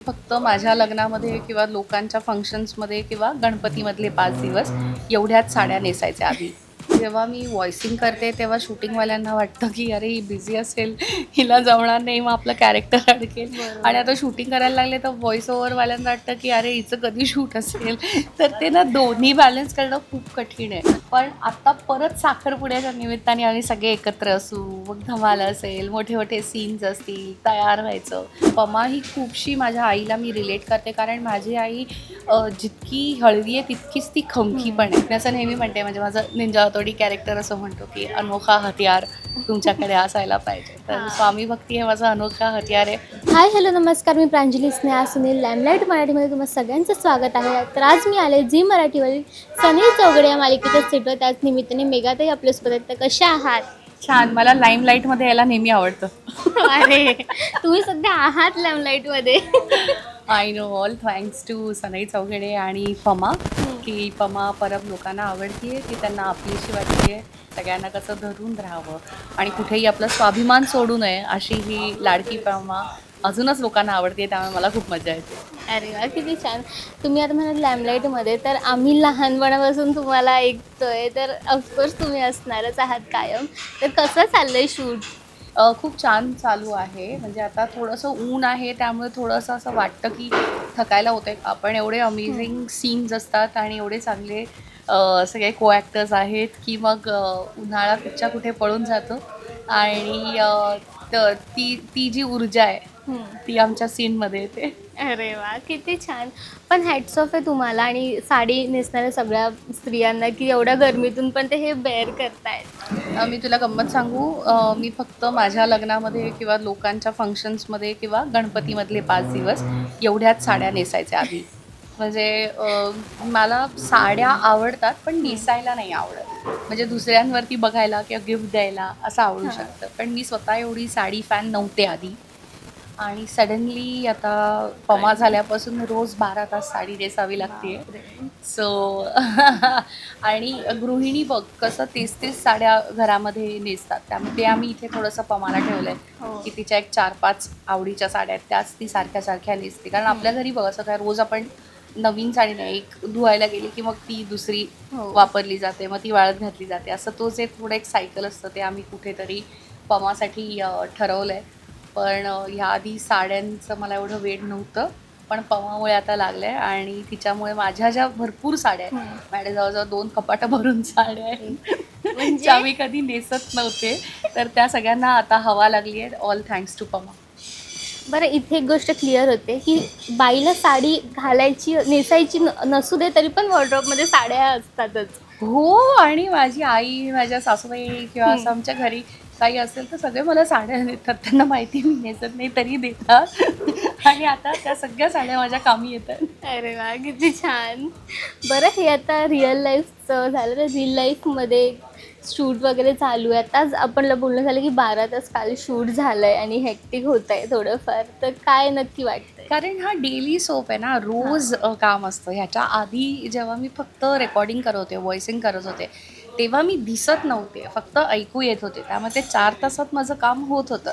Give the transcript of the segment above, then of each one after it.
फक्त माझ्या लग्नामध्ये किंवा लोकांच्या फंक्शन्समध्ये किंवा गणपतीमधले 5 दिवस एवढ्याच साड्या नेसायच्या आधी. जेव्हा मी व्हॉइसिंग करते तेव्हा शूटिंगवाल्यांना वाटतं की अरे ही बिझी असेल, हिला जमणार नाही, मग आपलं कॅरेक्टर अडकेल. आणि आता शूटिंग करायला लागले तर व्हॉइस ओव्हरवाल्यांना वाटतं की अरे हिचं कधी शूट असेल. तर ते ना दोन्ही बॅलन्स करणं खूप कठीण आहे. पण आता परत साखरपुड्याच्या निमित्ताने आम्ही सगळे एकत्र असू, मग धमाल असेल, मोठे मोठे सीन्स असतील, तयार व्हायचं. पमा ही खूपशी माझ्या आईला मी रिलेट करते, कारण माझी आई जितकी हळवी आहे तितकीच ती खमकी पण आहे. मी असं नेहमी म्हणते, म्हणजे माझं निंजा हतोडी कॅरेक्टर असं म्हणतो की अनोखा हथियार तुमच्याकडे असायला पाहिजे. तर स्वामी भक्ती हे माझं अनोखा हथियार आहे. हाय हॅलो नमस्कार, मी प्रांजली स्नेहा सुनील लॅमलाईट मराठीमध्ये तुम्हा सगळ्यांचं स्वागत आहे. तर आज मी आले झी मराठीवरील सनी चौगडे या मालिकेच्या सेटवर. त्याच निमित्ताने मेघाताई आपल्यासोबत आहेत. तर कशा आहात? छान. मला लाईमलाईटमध्ये यायला नेहमी आवडतं. अरे, तुम्ही सध्या आहात लॅमलाईटमध्ये. I know, all thanks to Sanai Choughade आणि पमा, की पमा परब लोकांना आवडतीये, ती त्यांना आपलीशी वाटते. सगळ्यांना कसं धरून राहावं आणि कुठेही आपला स्वाभिमान सोडू नये, अशी ही लाडकी पमा अजूनच लोकांना आवडते. त्यामुळे मला खूप मजा येते. अरे वा, किती छान. तुम्ही आता म्हणाल लॅमलाईटमध्ये, तर आम्ही लहानपणापासून तुम्हाला ऐकतोय, तर ऑफकोर्स तुम्ही असणारच आहात कायम. तर कसं चाललंय शूट? खूप छान चालू आहे. म्हणजे आता थोडंसं ऊन आहे, त्यामुळे थोडंसं असं वाटतं की थकायला होतंय. आपण एवढे अमेझिंग सीन्स असतात आणि एवढे चांगले सगळे को ॲक्टर्स आहेत की मग उन्हाळा कुठच्या कुठे पळून जातो. आणि ती ती जी ऊर्जा आहे ती आमच्या सीनमध्ये येते. अरे वा, किती छान. पण हॅट्स ऑफ आहे तुम्हाला आणि साडी नेसणाऱ्या सगळ्या स्त्रियांना, की एवढ्या गरमीतून पण ते हे बेअर करतायत. मी तुला गंमत सांगू, मी फक्त माझ्या लग्नामध्ये किंवा लोकांच्या फंक्शन्समध्ये किंवा गणपतीमधले 5 दिवस एवढ्याच साड्या नेसायच्या आधी. म्हणजे मला साड्या आवडतात पण नेसायला नाही आवडत. म्हणजे दुसऱ्यांवरती बघायला किंवा गिफ्ट द्यायला असं आवडू शकतं. पण मी स्वतः एवढी साडी फॅन नव्हते आधी. आणि सडनली आता पमा झाल्यापासून रोज 12 तास साडी नेसावी लागते. सो आणि गृहिणी बघ कसं 30-30 साड्या घरामध्ये नेसतात. त्यामुळे ते आम्ही इथे थोडंसं पमाला ठेवलं आहे की तिच्या एक 4-5 आवडीच्या साड्या आहेत, त्याच ती सारख्या सारख्या नेसते. कारण आपल्या घरी बघ असं काय रोज आपण नवीन साडी नाही, एक धुवायला गेली की मग ती दुसरी वापरली जाते, मग ती वाळत घातली जाते. असं तो जे थोडं एक सायकल असतं ते आम्ही कुठेतरी पमासाठी ठरवलं आहे. पण ह्या आधी साड्यांचं मला एवढं वेड नव्हतं, पण पमामुळे आता लागलं आहे. आणि तिच्यामुळे माझ्या ज्या भरपूर साड्या आहेत, माझ्या जवळजवळ 2 कपाटं भरून साड्या आहेत ज्या मी कधी नेसत नव्हते, तर त्या सगळ्यांना आता हवा लागली आहे. All thanks to Pama. बरं, इथे एक गोष्ट क्लिअर होते, की बाईला साडी घालायची नेसायची नसू दे तरी पण वॉर्डरोबमध्ये साड्या असतातच. हो. आणि माझी आई, माझ्या सासूबाई किंवा असं आमच्या घरी काही असेल तर सगळे मला साड्या देतात. त्यांना माहिती मी नेसत नाही तरी देतात. आणि आता त्या सगळ्या साड्या माझ्या कामी येतात. अरे वा, किती छान. बरं, हे आता रिअल लाईफचं झालं तर रिअल लाईफमध्ये शूट वगैरे चालू आहे. आताच आपणला बोलणं झालं की 12 तास काल शूट झालं आहे आणि हेक्टिक होत आहे थोडंफार. तर काय नक्की वाटतंय? कारण हा डेली सोप आहे ना, रोज काम असतं. ह्याच्या आधी जेव्हा मी फक्त रेकॉर्डिंग करत होते, व्हॉइसिंग करत होते, तेव्हा मी दिसत नव्हते, फक्त ऐकू येत होते. त्यामुळे ते 4 तासात माझं काम होत होतं.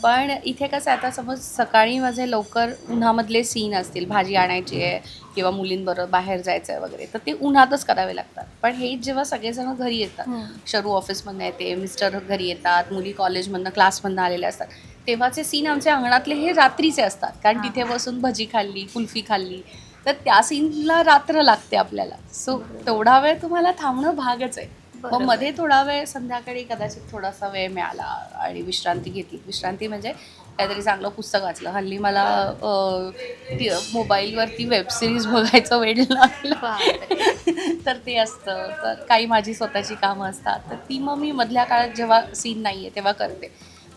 पण इथे कसं आहे, आता समज सकाळी माझे लवकर उन्हामधले सीन असतील, भाजी आणायची आहे किंवा मुलींबरोबर बाहेर जायचं आहे वगैरे, तर ते उन्हातच करावे लागतात. पण हे जेव्हा सगळेजण घरी येतात, शरू ऑफिसमधनं येते, मिस्टर घरी येतात, मुली कॉलेजमधनं क्लासमधनं आलेल्या असतात, तेव्हाचे सीन आमच्या अंगणातले हे रात्रीचे असतात. कारण तिथे बसून भजी खाल्ली, कुल्फी खाल्ली, तर त्या सीनला रात्र लागते आपल्याला. सो तेवढा वेळ तुम्हाला थांबणं भागच आहे. मग मध्ये थोडा वेळ संध्याकाळी कदाचित थोडासा वेळ मिळाला आणि विश्रांती घेतली. विश्रांती म्हणजे काहीतरी चांगलं पुस्तक वाचलं. हल्ली मला मोबाईलवरती वेबसिरीज बघायचं वेळ लागलं तर ते असतं. तर काही माझी स्वतःची कामं असतात, तर ती मग मी मधल्या काळात जेव्हा सीन नाही आहे तेव्हा करते.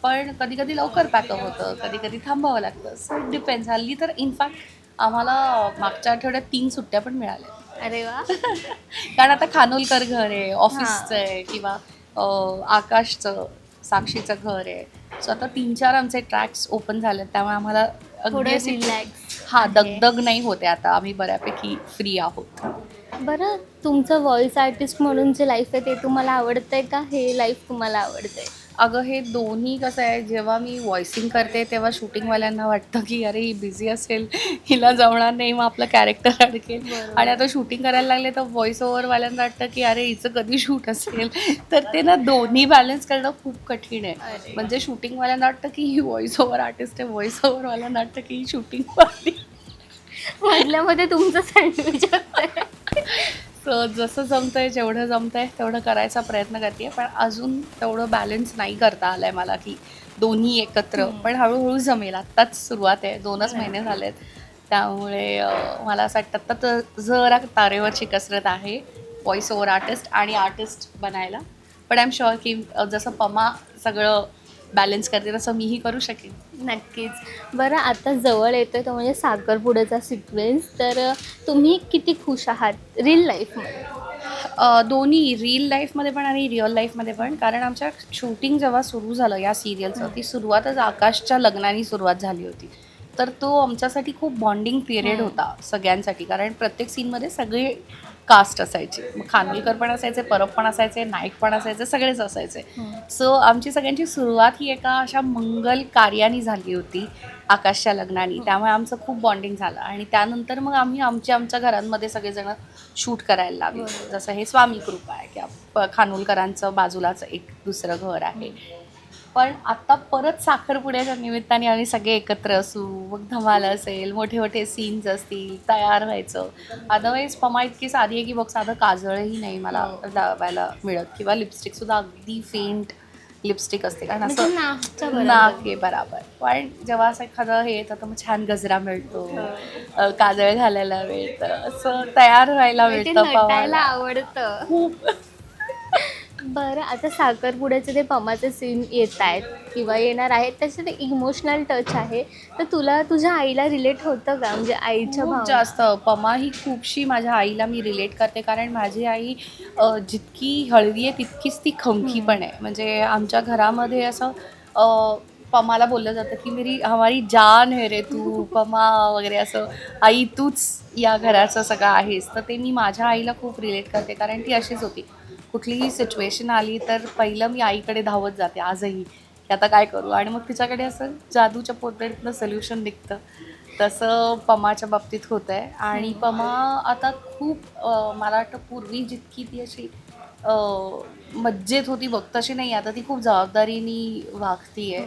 पण कधी कधी लवकर पॅकअप होतं, कधी कधी थांबावं लागतं. So it depends. हल्ली तर इनफॅक्ट आम्हाला मागच्या आठवड्यात 3 सुट्ट्या पण मिळाल्या. अरे वा. कारण आता खानोलकर घर आहे, ऑफिसचं आहे, किंवा आकाशचं, साक्षीचं घर आहे. सो आता 3-4 आमचे ट्रॅक्स ओपन झाले, त्यामुळे आम्हाला अगदी अशी दगदग नाही होते. आता आम्ही बऱ्यापैकी फ्री आहोत. बरं, तुमचं व्हॉइस आर्टिस्ट म्हणून जे लाईफ आहे ते तुम्हाला आवडतंय का हे लाईफ तुम्हाला आवडतंय? अगं हे दोन्ही कसं आहे, जेव्हा मी व्हॉइसिंग करते तेव्हा शूटिंगवाल्यांना वाटतं की अरे ही बिझी असेल, हिला जमणार नाही, मग आपलं कॅरेक्टर अडकेल. बरोबर. आणि आता शूटिंग करायला लागले तर व्हॉइस ओव्हरवाल्यांना वाटतं की अरे हिचं कधी शूट असेल. तर ते ना दोन्ही बॅलन्स करणं खूप कठीण आहे. अरे. म्हणजे शूटिंगवाल्यांना वाटतं की ही व्हॉइस ओव्हर आर्टिस्ट आहे, व्हॉइस ओव्हरवाल्यांना वाटतं की ही शूटिंगवाली. मधल्यामध्ये तुमचं सँडविच असतंय. सो जसं जमतंय, जेवढं जमतंय तेवढं करायचा प्रयत्न करते, पण अजून तेवढं बॅलन्स नाही करता आलंय मला की दोन्ही एकत्र. पण हळूहळू जमेल. आत्ताच सुरुवात आहे, 2च महिने झालेत. त्यामुळे मला असं वाटतं आत्ता तर जरा तारेवरची कसरत आहे व्हॉइस ओव्हर आर्टिस्ट आणि आर्टिस्ट बनायला. पण आय एम शुअर की जसं पमा सगळं बॅलन्स करते तसं मीही करू शकेन. नक्कीच. बरं आता जवळ येतोय तो म्हणजे साखरपुड्याचा सिक्वेन्स. तर तुम्ही किती खुश आहात रिअल लाईफमध्ये? दोन्ही रिअल लाईफमध्ये पण आणि रिअल लाईफमध्ये पण. कारण आमच्या शूटिंग जेव्हा सुरू झालं या सिरियलचं, ती सुरुवातच आकाशच्या लग्नाने सुरुवात झाली होती. तर तो आमच्यासाठी खूप बॉन्डिंग पिरियड होता सगळ्यांसाठी. कारण प्रत्येक सीनमध्ये सगळे कास्ट असायचे. मग खानविलकर पण असायचे, परब पण असायचे, नाईक पण असायचे, सगळेच असायचे. सो आमची सगळ्यांची सुरुवात ही एका अशा मंगल कार्याने झाली होती आकाशच्या लग्नाने. त्यामुळे आमचं खूप बॉन्डिंग झालं आणि त्यानंतर मग आम्ही आमच्या घरांमध्ये सगळेजण शूट करायला लागलो. जसं हे स्वामी कृपा आहे किंवा खानोलकरांचं बाजूलाच एक दुसरं घर आहे. पण आता परत साखरपुड्याच्या निमित्ताने आम्ही सगळे एकत्र असू, मग धमाल असेल, मोठे मोठे सीन्स असतील, तयार व्हायचं. अदरवाईज पमा इतकी साधी आहे की बघ साधं काजळही नाही मला लावायला मिळत किंवा लिपस्टिकसुद्धा अगदी फेंट लिपस्टिक असते. कारण म्हणजे असं नाकच्या बरोबर. नाक आहे बराबर. पण जेव्हा असं एखादं हे येतं तर मग छान गजरा मिळतो, काजळ घालायला मिळतं, असं तयार व्हायला ते मिळतं नटायला पमाला आवडतं. खूप. बरं आता साखरपुड्याचे ते पमाचे सीन येत आहेत किंवा येणार आहेत त्याचे ते इमोशनल टच आहे. तर तुला तुझ्या आईला रिलेट होतं का? म्हणजे आईच्या खूप भावना? जास्त. पमा ही खूपशी माझ्या आईला मी रिलेट करते. कारण माझी आई जितकी हळवी आहे तितकीच ती खमकी पण आहे. म्हणजे आमच्या घरामध्ये असं पमाला बोललं जातं की मेरी हमारी जान है रे तू पमा वगैरे असं. आई तूच या घराचं सगळं आहेस. तर ते मी माझ्या आईला खूप रिलेट करते. कारण ती अशीच होती. कुठलीही सिच्युएशन आली तर पहिलं मी आईकडे धावत जाते आजही, की आता काय करू? आणि मग तिच्याकडे असं जादूच्या पोतडीतनं सोल्युशन निघतं. तसं पमाच्या बाबतीत होतं आहे. आणि पमा आता खूप मला वाटतं पूर्वी जितकी ती अशी मज्जेत होती बघ तशी नाही. आता ती खूप जबाबदारीने वागती आहे.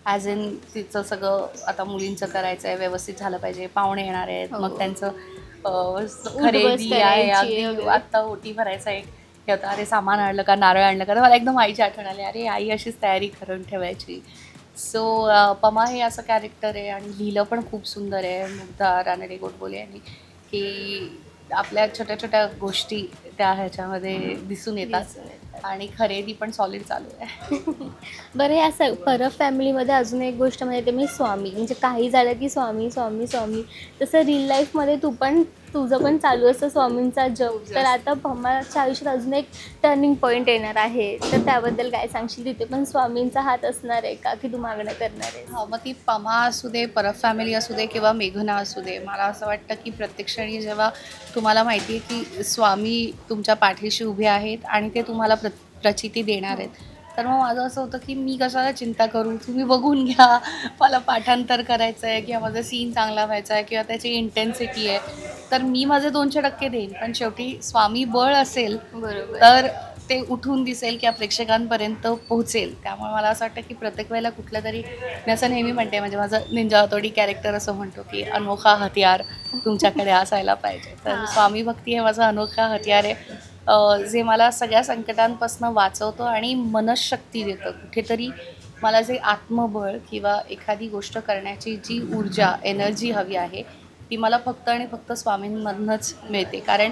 ॲज इन तिचं सगळं आता मुलींचं करायचं आहे, व्यवस्थित झालं पाहिजे, पाहुणे येणार आहेत, मग त्यांचं खरेदी आहे. करायची अगदी वगैरे. आत्ता ओटी भरायचं आहे हे होतं, अरे सामान आणलं का, नारळ आणलं का, तर मला एकदम आईची आठवण आली. अरे आई अशीच तयारी करून ठेवायची. सो पमा हे असं कॅरेक्टर आहे आणि लिहिलं पण खूप सुंदर आहे मुग्धा रानडे गोडबोले यांनी, की आपल्या छोट्या छोट्या गोष्टी त्या ह्याच्यामध्ये दिसून येतात आणि खरेदी पण सॉलिड चालू आहे. बरं या परब फॅमिलीमध्ये अजून एक गोष्ट म्हणजे ते मी स्वामी म्हणजे काही झालं की स्वामी स्वामी स्वामी. तसं रिअल लाईफमध्ये तू पण तुझं पण चालू असतं स्वामींचा जप. तर आता पमाच्या आयुष्यात अजून एक टर्निंग पॉईंट येणार आहे. तर त्याबद्दल काय सांगशील? तिथे पण स्वामींचा हात असणार आहे का की तू मागणं करणार आहे? हो, मग ती पमा असू दे, परब फॅमिली असू दे किंवा मेघना असू दे, मला असं वाटतं की प्रत्येक क्षणी जेव्हा तुम्हाला माहिती आहे की स्वामी तुमच्या पाठीशी उभे आहेत आणि ते तुम्हाला प्रचिती देणार आहेत, तर मग माझं असं होतं की मी कशाला चिंता करू, तुम्ही बघून घ्या. मला पाठांतर करायचं आहे किंवा माझा सीन चांगला व्हायचा आहे किंवा त्याची इंटेन्सिटी आहे, तर मी माझे 200% देईन. पण शेवटी स्वामी बळ असेल बरोबर. तर ते उठून दिसेल किंवा प्रेक्षकांपर्यंत पोहोचेल. त्यामुळे मला असं वाटतं की प्रत्येक वेळेला कुठलं तरी, मी असं नेहमी म्हणते, म्हणजे माझं निंजा हतोडी कॅरेक्टर असं म्हणतो की अनोखा हतियार तुमच्याकडे असायला पाहिजे. तर स्वामी भक्ती हे माझं अनोखा हतियार आहे, जे मला सगळ्या संकटांपासून वाचवतं आणि मनःशक्ती देतं. कुठेतरी मला जे आत्मबळ किंवा एखादी गोष्ट करण्याची जी ऊर्जा, एनर्जी हवी आहे, ती मला फक्त आणि फक्त स्वामींमधनंच मिळते. कारण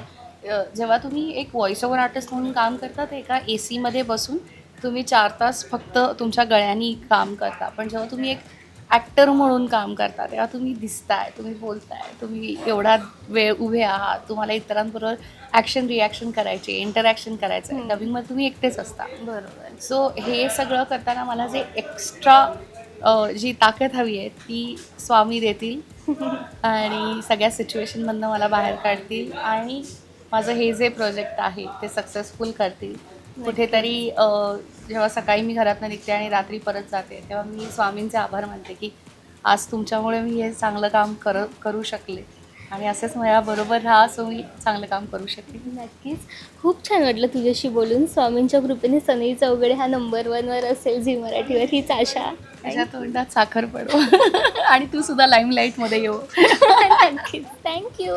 जेव्हा तुम्ही एक व्हॉइस ओव्हर आर्टिस्ट म्हणून काम करता, तर एका एसीमध्ये बसून तुम्ही 4 तास फक्त तुमच्या गळ्यांनी काम करता. पण जेव्हा तुम्ही एक ॲक्टर म्हणून काम करता, तेव्हा तुम्ही दिसताय, तुम्ही बोलताय, तुम्ही एवढा वेळ उभे आहात, तुम्हाला इतरांबरोबर ॲक्शन रिॲक्शन करायची, इंटरॅक्शन करायचं आहे. डबिंगमध्ये तुम्ही एकटेच असता. बरोबर. सो हे सगळं करताना मला जे एक्स्ट्रा जी ताकद हवी आहे ती स्वामी देतील आणि सगळ्या सिच्युएशनमधनं मला बाहेर काढतील आणि माझं हे जे प्रोजेक्ट आहे ते सक्सेसफुल करतील. कुठेतरी जेव्हा सकाळी मी घरातनं निघते आणि रात्री परत जाते तेव्हा मी स्वामींचे आभार मानते की आज तुमच्यामुळे मी हे चांगलं काम करू शकले आणि असेच माझ्याबरोबर राहा असं मी चांगलं काम करू शकले. नक्कीच. खूप छान वाटलं तुझ्याशी बोलून. स्वामींच्या कृपेने सनई चौगडे हा नंबर 1वर असेल झी मराठीवर, हीच आशा. त्याच्या तोंडात साखर पडो आणि तू सुद्धा लाईमलाईटमध्ये येऊ. नक्कीच. थँक्यू.